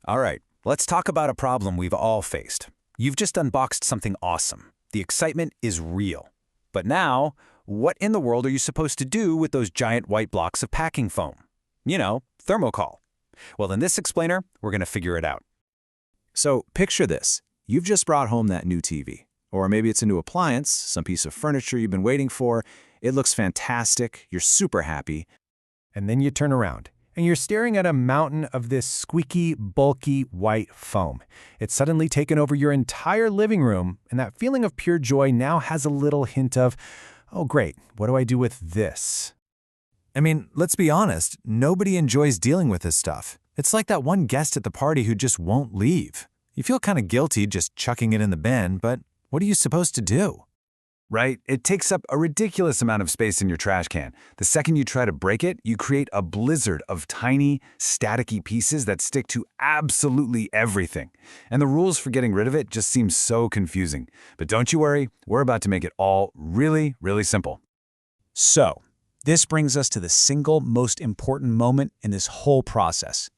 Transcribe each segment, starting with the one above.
All right, let's talk about a problem we've all faced. You've just unboxed something awesome. The excitement is real. But now, what in the world are you supposed to do with those giant white blocks of packing foam? You know, thermocol. Well, in this explainer, we're going to figure it out. So picture this. You've just brought home that new TV. Or maybe it's a new appliance, some piece of furniture you've been waiting for. It looks fantastic, you're super happy. And then you turn around, and you're staring at a mountain of this squeaky, bulky white foam. It's suddenly taken over your entire living room, and that feeling of pure joy now has a little hint of, oh great, what do I do with this? I mean, let's be honest, nobody enjoys dealing with this stuff. It's like that one guest at the party who just won't leave. You feel kind of guilty just chucking it in the bin, but what are you supposed to do? Right? It takes up a ridiculous amount of space in your trash can. The second you try to break it, you create a blizzard of tiny, staticky pieces that stick to absolutely everything. And the rules for getting rid of it just seem so confusing. But don't you worry, we're about to make it all really, really simple. So, this brings us to the single most important moment in this whole process.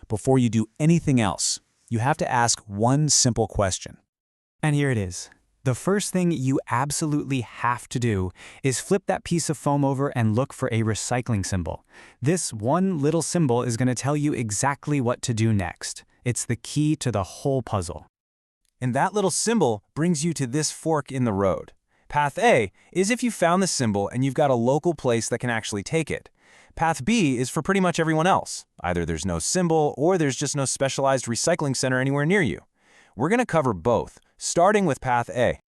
Before you do anything else, you have to ask one simple question. And here it is. The first thing you absolutely have to do is flip that piece of foam over and look for a recycling symbol. This one little symbol is going to tell you exactly what to do next. It's the key to the whole puzzle. And that little symbol brings you to this fork in the road. Path A is if you found the symbol and you've got a local place that can actually take it. Path B is for pretty much everyone else. Either there's no symbol or there's just no specialized recycling center anywhere near you. We're going to cover both, starting with Path A.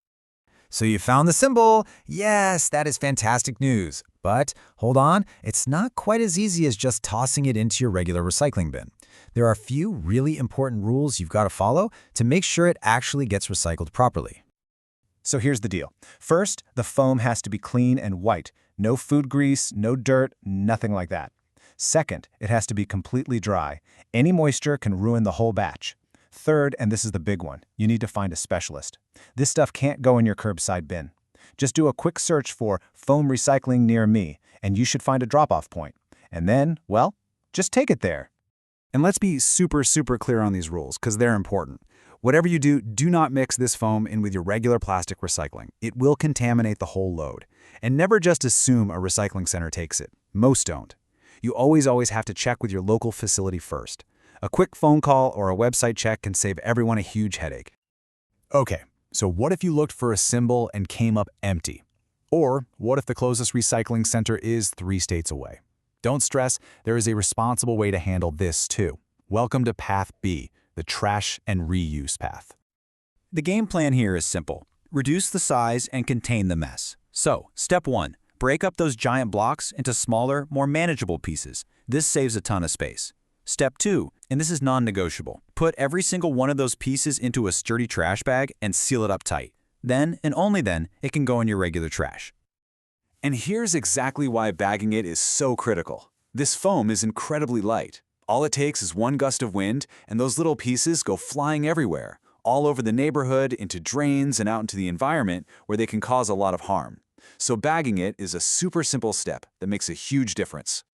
So you found the symbol. Yes, that is fantastic news. But hold on, it's not quite as easy as just tossing it into your regular recycling bin. There are a few really important rules you've got to follow to make sure it actually gets recycled properly. So here's the deal. First, the foam has to be clean and white. No food grease, no dirt, nothing like that. Second, it has to be completely dry. Any moisture can ruin the whole batch. Third, and this is the big one, you need to find a specialist. This stuff can't go in your curbside bin. Just do a quick search for foam recycling near me, and you should find a drop-off point. And then, well, just take it there. And let's be super clear on these rules, because they're important. Whatever you do, do not mix this foam in with your regular plastic recycling. It will contaminate the whole load. And never just assume a recycling center takes it. Most don't. You always have to check with your local facility first. A quick phone call or a website check can save everyone a huge headache. Okay, so what if you looked for a symbol and came up empty? Or what if the closest recycling center is 3 states away? Don't stress, there is a responsible way to handle this too. Welcome to Path B, the trash and reuse path. The game plan here is simple. Reduce the size and contain the mess. So, step 1, break up those giant blocks into smaller, more manageable pieces. This saves a ton of space. Step 2, and this is non-negotiable. Put every single one of those pieces into a sturdy trash bag and seal it up tight. Then, and only then, it can go in your regular trash. And here's exactly why bagging it is so critical. This foam is incredibly light. All it takes is one gust of wind, and those little pieces go flying everywhere, all over the neighborhood, into drains, and out into the environment where they can cause a lot of harm. So bagging it is a super simple step that makes a huge difference.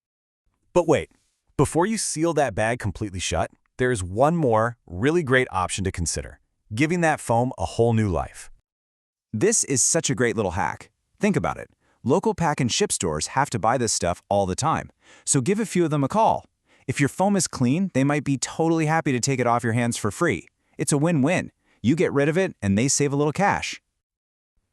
But wait, before you seal that bag completely shut, there's one more really great option to consider, giving that foam a whole new life. This is such a great little hack. Think about it. Local pack and ship stores have to buy this stuff all the time, so give a few of them a call. If your foam is clean, they might be totally happy to take it off your hands for free. It's a win-win. You get rid of it, and they save a little cash.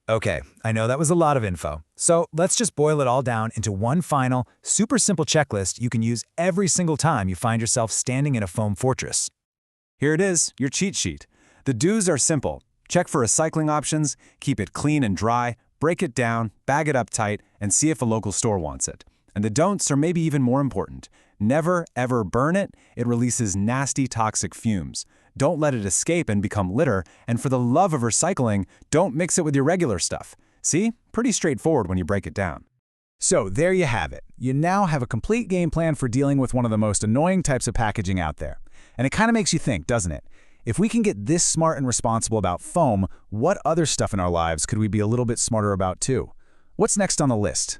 Okay, I know that was a lot of info. So let's just boil it all down into one final, super simple checklist you can use every single time you find yourself standing in a foam fortress. Here it is, your cheat sheet. The do's are simple. Check for recycling options, keep it clean and dry, break it down, bag it up tight, and see if a local store wants it. And the don'ts are maybe even more important. Never, ever burn it. It releases nasty, toxic fumes. Don't let it escape and become litter, and for the love of recycling, don't mix it with your regular stuff. See? Pretty straightforward when you break it down. So there you have it. You now have a complete game plan for dealing with one of the most annoying types of packaging out there. And it kind of makes you think, doesn't it? If we can get this smart and responsible about foam, what other stuff in our lives could we be a little bit smarter about too? What's next on the list?